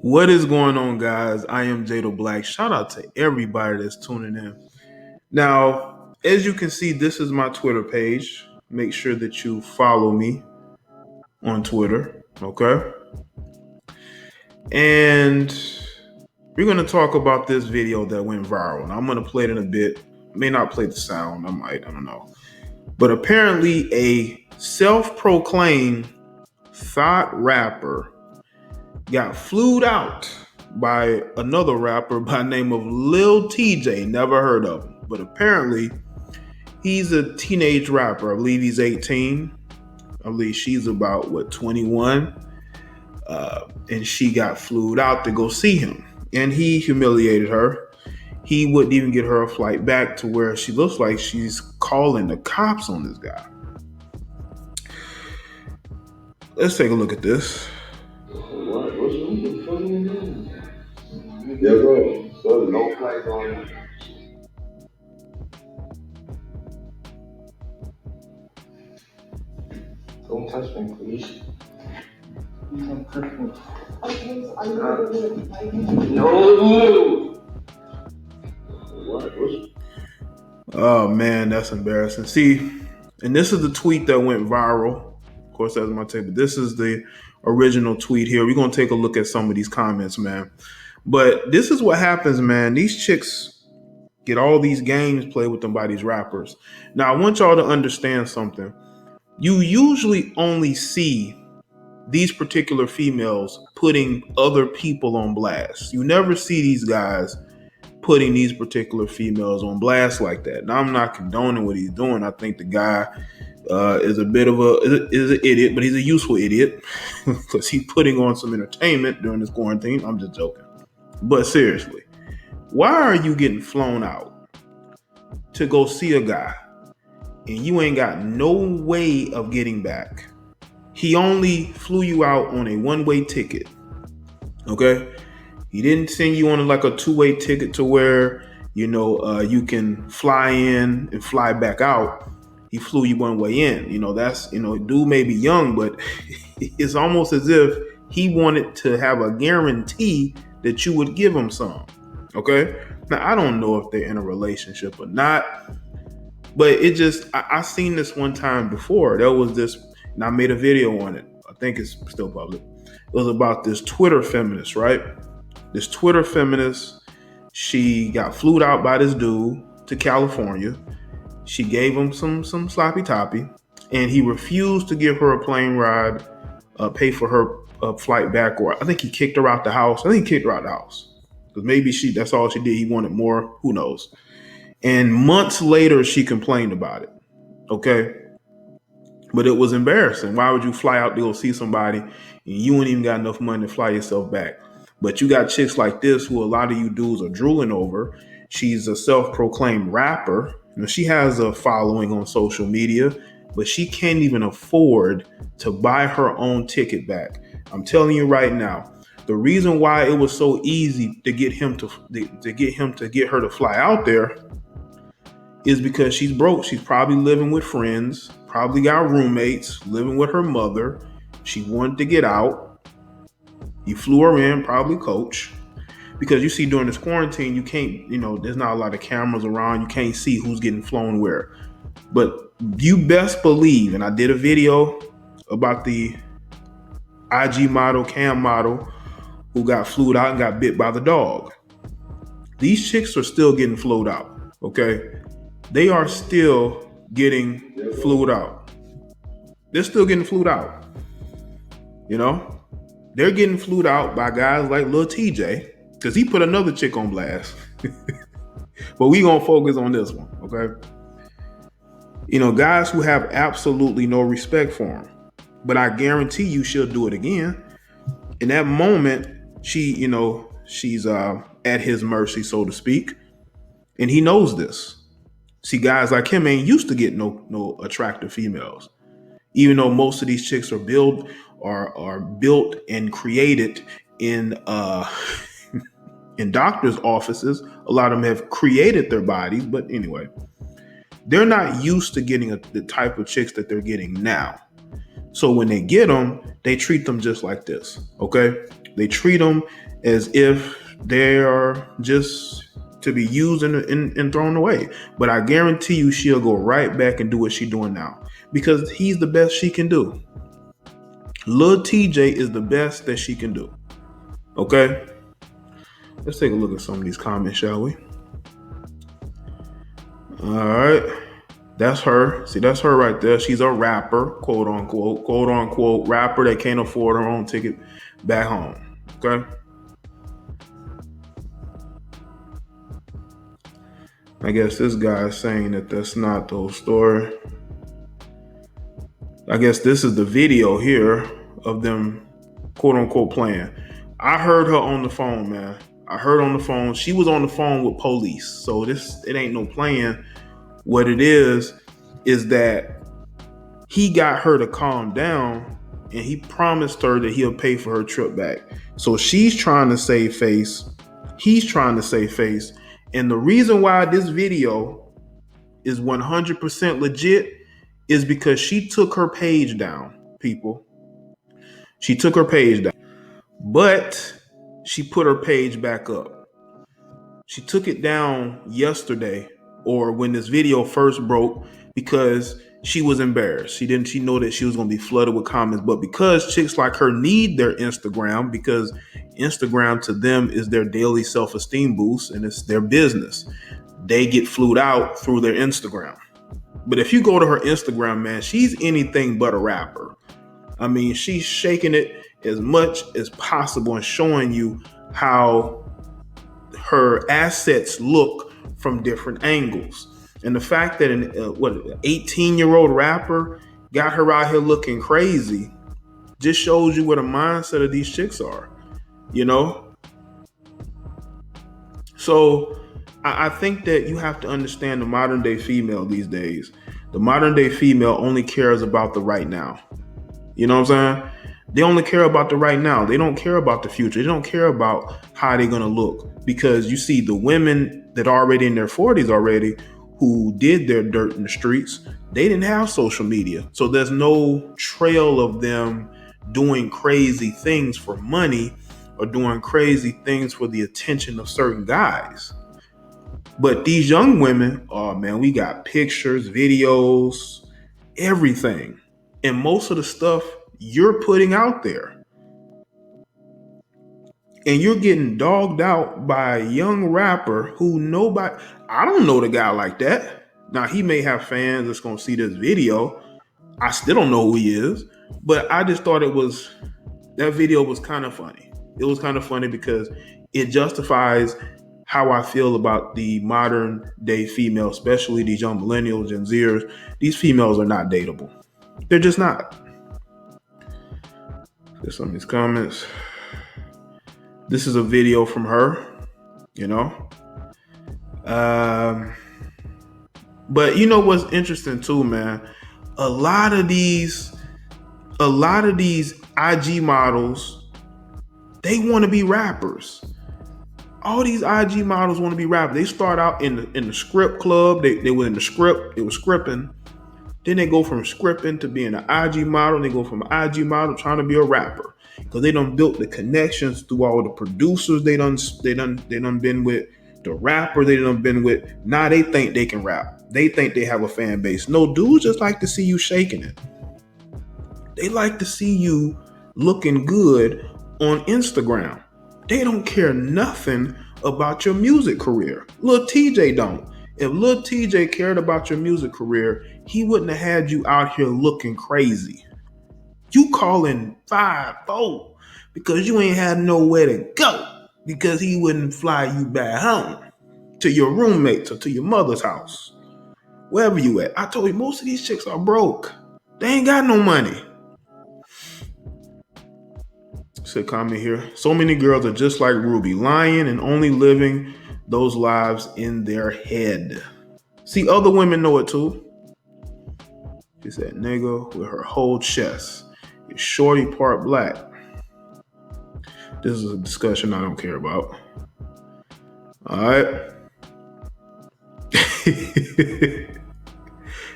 What is going on, guys? I am Jaye. Shout out to everybody that's tuning in. Now, as you can see, this is my Twitter page. Make sure that you follow me on Twitter, okay? And we're going to talk about this video that went viral. Now, I'm going to play it in a bit. May not play the sound. I don't know. But apparently, a self-proclaimed thought rapper got flued out by another rapper by the name of Lil TJay. Never heard of him, but apparently he's a teenage rapper. I believe he's 18. I believe she's about 21, and she got flued out to go see him, and he humiliated her. He wouldn't even get her a flight back, to where she looks like she's calling the cops on this guy. Let's take a look at this. Yeah, bro. So no flights on. Don't touch me, please. Don't touch me. No. What? Oh man, that's embarrassing. See, and this is the tweet that went viral. Of course, that's my take, but this is the original tweet here. We're gonna take a look at some of these comments, man. But this is what happens, man. These chicks get all these games played with them by these rappers. Now, I want y'all to understand something. You usually only see these particular females putting other people on blast. You never see these guys putting these particular females on blast like that. Now, I'm not condoning what he's doing. I think the guy is a bit of is an idiot, but he's a useful idiot because he's putting on some entertainment during this quarantine. I'm just joking. But seriously, why are you getting flown out to go see a guy and you ain't got no way of getting back? He only flew you out on a one-way ticket, okay? He didn't send you on like a two-way ticket to where, you can fly in and fly back out. He flew you one way in. That's, dude may be young, but it's almost as if he wanted to have a guarantee that you would give him some, okay? Now, I don't know if they're in a relationship or not, but it just, I seen this one time before. There was this, and I made a video on it. I think it's still public. It was about this Twitter feminist, right? This Twitter feminist, she got flued out by this dude to California. She gave him some sloppy toppy, and he refused to give her a plane ride, pay for her flight back, or I think he kicked her out the house. I think he kicked her out the house because maybe that's all she did. He wanted more. Who knows? And months later, she complained about it. Okay. But it was embarrassing. Why would you fly out to go see somebody and you ain't even got enough money to fly yourself back? But you got chicks like this who a lot of you dudes are drooling over. She's a self-proclaimed rapper. She has a following on social media, but she can't even afford to buy her own ticket back. I'm telling you right now, the reason why it was so easy to get him to get her to fly out there is because she's broke. She's probably living with friends, probably got roommates, living with her mother. She wanted to get out. He flew her in, probably coach. Because you see, during this quarantine, you can't, there's not a lot of cameras around. You can't see who's getting flown where. But you best believe, and I did a video about the IG model, cam model, who got flued out and got bit by the dog. These chicks are still getting flued out, okay? They are still getting flued out. They're still getting flued out. They're getting flued out by guys like Lil TJay, because he put another chick on blast. But we gonna focus on this one, okay? Guys who have absolutely no respect for him. But I guarantee you she'll do it again. In that moment, she's at his mercy, so to speak. And he knows this. See, guys like him ain't used to get no attractive females. Even though most of these chicks are built and created in in doctors' offices. A lot of them have created their bodies, but anyway, they're not used to getting the type of chicks that they're getting now. So when they get them, they treat them just like this, okay? They treat them as if they are just to be used and thrown away. But I guarantee you she'll go right back and do what she's doing now because he's the best she can do. Lil TJay is the best that she can do. Okay? Let's take a look at some of these comments, shall we? All right. That's her. See, that's her right there. She's a rapper, quote unquote rapper that can't afford her own ticket back home. Okay? I guess this guy is saying that that's not the whole story. I guess this is the video here of them, quote unquote, playing. I heard her on the phone, man. I heard on the phone. She was on the phone with police. So it ain't no playing. What it is that he got her to calm down and he promised her that he'll pay for her trip back. So she's trying to save face. He's trying to save face. And the reason why this video is 100% legit is because she took her page down, people. She took her page down, but she put her page back up. She took it down yesterday or when this video first broke because she was embarrassed. She know that she was going to be flooded with comments, but because chicks like her need their Instagram, because Instagram to them is their daily self-esteem boost and it's their business. They get flued out through their Instagram. But if you go to her Instagram, man, she's anything but a rapper. I mean, she's shaking it as much as possible and showing you how her assets look from different angles. And the fact that an 18-year-old rapper got her out here looking crazy just shows you what the mindset of these chicks are, you know? So I think that you have to understand the modern day female these days. The modern day female only cares about the right now. You know what I'm saying? They only care about the right now. They don't care about the future. They don't care about how they're going to look. Because you see the women that are already in their 40s already who did their dirt in the streets, they didn't have social media. So there's no trail of them doing crazy things for money or doing crazy things for the attention of certain guys. But these young women, oh man, we got pictures, videos, everything. And most of the stuff you're putting out there. And you're getting dogged out by a young rapper who I don't know the guy like that. Now, he may have fans that's going to see this video. I still don't know who he is. But I just thought that video was kind of funny. It was kind of funny because it justifies how I feel about the modern day female, especially these young millennials, Gen Zers. These females are not dateable. They're just not. There's some of these comments. This is a video from her, you know. But you know what's interesting too, man? A lot of these IG models, they want to be rappers. All these IG models want to be rappers. They start out in the script club. They were in the script. They were scripting. Then they go from scripting to being an IG model. They go from an IG model trying to be a rapper because they done built the connections through all the producers they done been with, the rapper they done been with. Now they think they can rap. They think they have a fan base. No, dudes just like to see you shaking it. They like to see you looking good on Instagram. They don't care nothing about your music career. Lil TJay don't. If Lil TJay cared about your music career, he wouldn't have had you out here looking crazy. You calling 5-4 because you ain't had nowhere to go because he wouldn't fly you back home to your roommates or to your mother's house, wherever you at. I told you, most of these chicks are broke. They ain't got no money. Said comment here. So many girls are just like Rubi, lying and only living those lives in their head. See, other women know it too. She said, nigga with her whole chest. Is shorty part black? This is a discussion I don't care about. All right.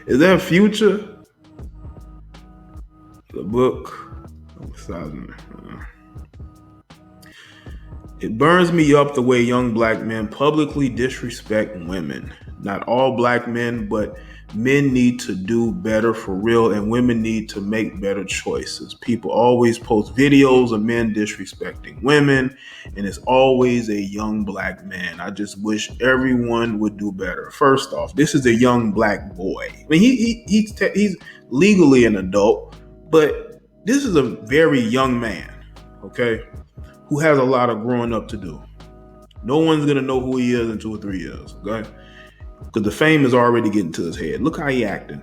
Is that Future? The book. It burns me up the way young black men publicly disrespect women. Not all black men, but men need to do better for real, and women need to make better choices. People always post videos of men disrespecting women, and it's always a young black man. I just wish everyone would do better. First off, this is a young black boy. I mean, he's legally an adult, but this is a very young man, okay, who has a lot of growing up to do. No one's gonna know who he is in 2 or 3 years, okay? Because the fame is already getting to his head. Look how he acting.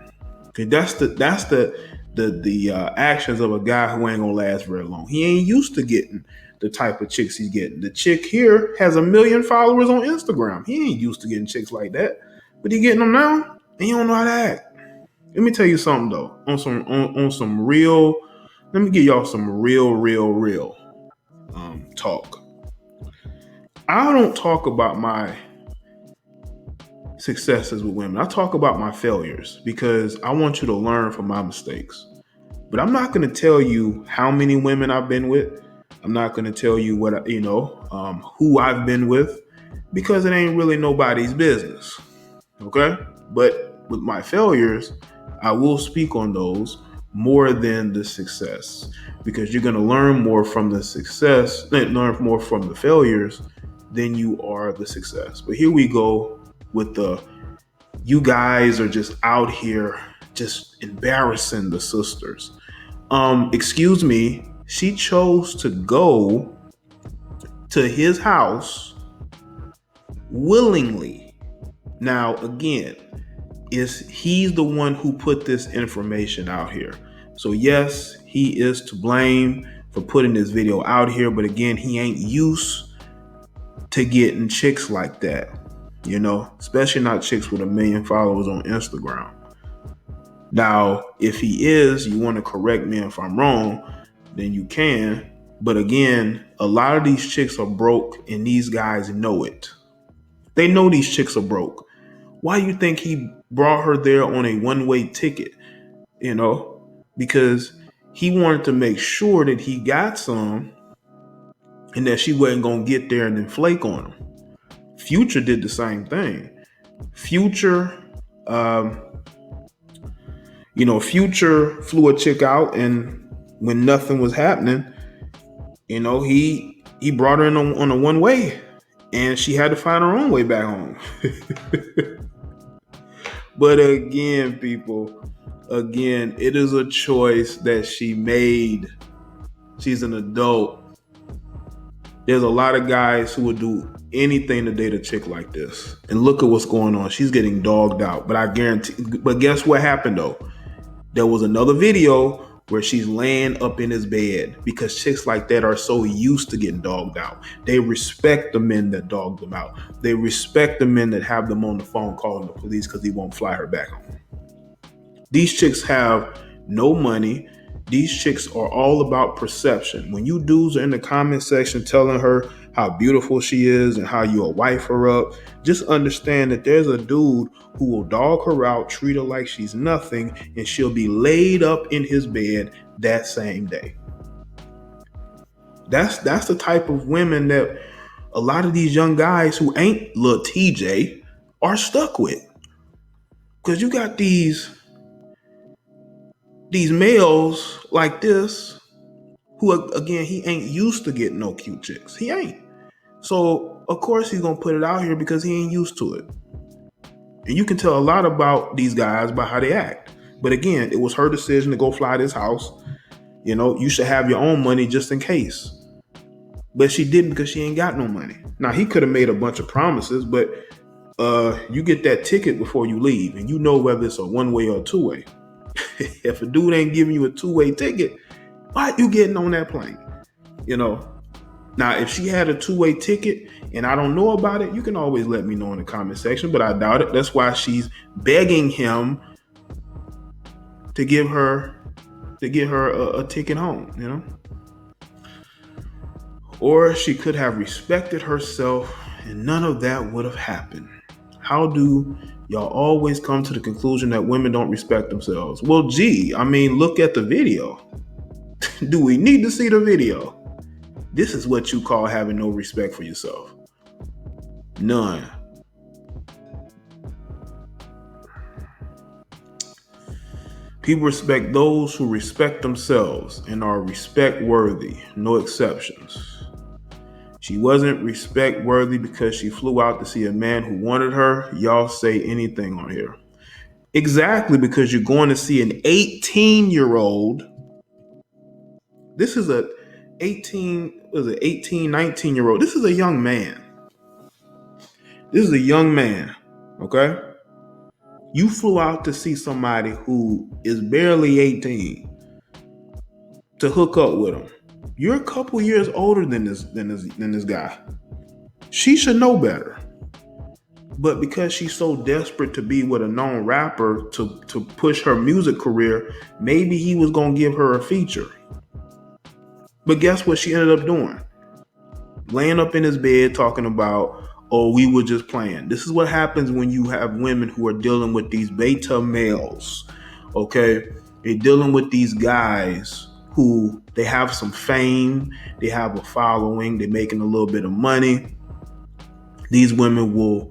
Okay, that's the actions of a guy who ain't gonna last very long. He ain't used to getting the type of chicks he's getting. The chick here has 1 million followers on Instagram. He ain't used to getting chicks like that, but he getting them now, and he don't know how to act. Let me tell you something though. On some real, let me give y'all some real talk. I don't talk about my successes with women. I talk about my failures because I want you to learn from my mistakes. But I'm not going to tell you how many women I've been with. I'm not going to tell you what who I've been with, because it ain't really nobody's business. Okay? But with my failures, I will speak on those more than the success, because you're going to learn more from the success, learn more from the failures than you are the success. But here we go with you guys are just out here just embarrassing the sisters. Excuse me, she chose to go to his house willingly. Now, again, he's the one who put this information out here. So yes, he is to blame for putting this video out here, but again, he ain't used to getting chicks like that, especially not chicks with 1 million followers on Instagram. Now, if he is, you want to correct me if I'm wrong, then you can. But again, a lot of these chicks are broke, and these guys know it. They know these chicks are broke. Why do you think he brought her there on a one-way ticket? Because he wanted to make sure that he got some and that she wasn't going to get there and then flake on him. Future did the same thing. Future flew a chick out, and when nothing was happening, he brought her in on a one-way, and she had to find her own way back home. But again, people, it is a choice that she made. She's an adult. There's a lot of guys who would do anything to date a chick like this. And look at what's going on. She's getting dogged out. But guess what happened though? There was another video where she's laying up in his bed, because chicks like that are so used to getting dogged out. They respect the men that dog them out. They respect the men that have them on the phone calling the police because he won't fly her back home. These chicks have no money. These chicks are all about perception. When you dudes are in the comment section telling her how beautiful she is and how you'll wife her up, just understand that there's a dude who will dog her out, treat her like she's nothing, and she'll be laid up in his bed that same day. That's the type of women that a lot of these young guys who ain't Lil TJay are stuck with. Because you got these males like this who, again, he ain't used to getting no cute chicks. He ain't. So, of course, he's going to put it out here because he ain't used to it. And you can tell a lot about these guys by how they act. But again, it was her decision to go fly to his house. You should have your own money just in case. But she didn't, because she ain't got no money. Now, he could have made a bunch of promises, but you get that ticket before you leave, and you know whether it's a one-way or a two-way. If a dude ain't giving you a two-way ticket, why are you getting on that plane? Now, if she had a two-way ticket and I don't know about it, you can always let me know in the comment section, but I doubt it. That's why she's begging him to give her a ticket home, Or she could have respected herself, and none of that would have happened. How do y'all always come to the conclusion that women don't respect themselves? Well, look at the video. Do we need to see the video? This is what you call having no respect for yourself. None. People respect those who respect themselves and are respect worthy, no exceptions. She wasn't respect worthy because she flew out to see a man who wanted her. Y'all say anything on here. Exactly, because you're going to see an 18-year-old. This is a 19-year-old. This is a young man. This is a young man, okay? You flew out to see somebody who is barely 18 to hook up with him. You're a couple years older than this guy. She should know better. But because she's so desperate to be with a known rapper to push her music career, maybe he was going to give her a feature. But guess what she ended up doing? Laying up in his bed talking about, oh, we were just playing. This is what happens when you have women who are dealing with these beta males, okay? They're dealing with these guys who they have some fame, they have a following, they're making a little bit of money. These women will,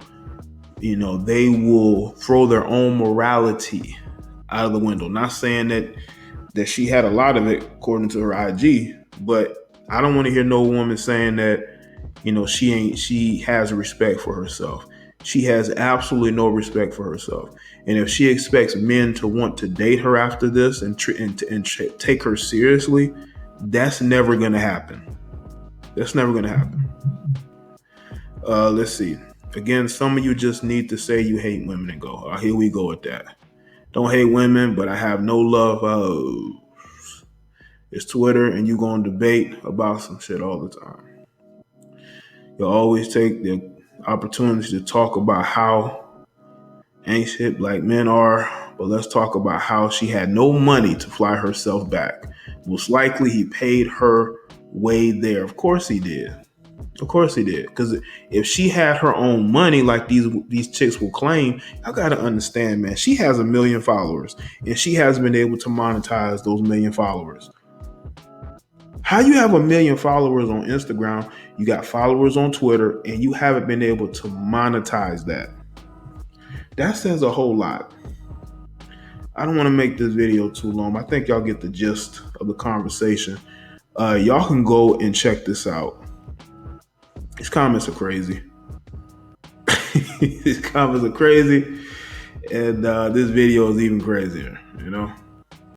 they will throw their own morality out of the window. Not saying that she had a lot of it according to her IG, but I don't want to hear no woman saying that, she has respect for herself. She has absolutely no respect for herself. And if she expects men to want to date her after this and take her seriously, that's never going to happen. That's never going to happen. Let's see. Again, some of you just need to say you hate women and go. Here we go with that. Don't hate women, but I have no love. It's Twitter, and you going to debate about some shit all the time. You'll always take the opportunity to talk about how ain't shit black men are, but let's talk about how she had no money to fly herself back. Most likely he paid her way there. Of course he did. Of course he did. Because if she had her own money like these chicks will claim, I gotta understand, man, she has 1 million followers and she has been able to monetize those 1 million followers. How you have 1 million followers on Instagram, you got followers on Twitter, and you haven't been able to monetize that? That says a whole lot. I don't want to make this video too long. I think y'all get the gist of the conversation. Y'all can go and check this out. These comments are crazy. These comments are crazy. And this video is even crazier,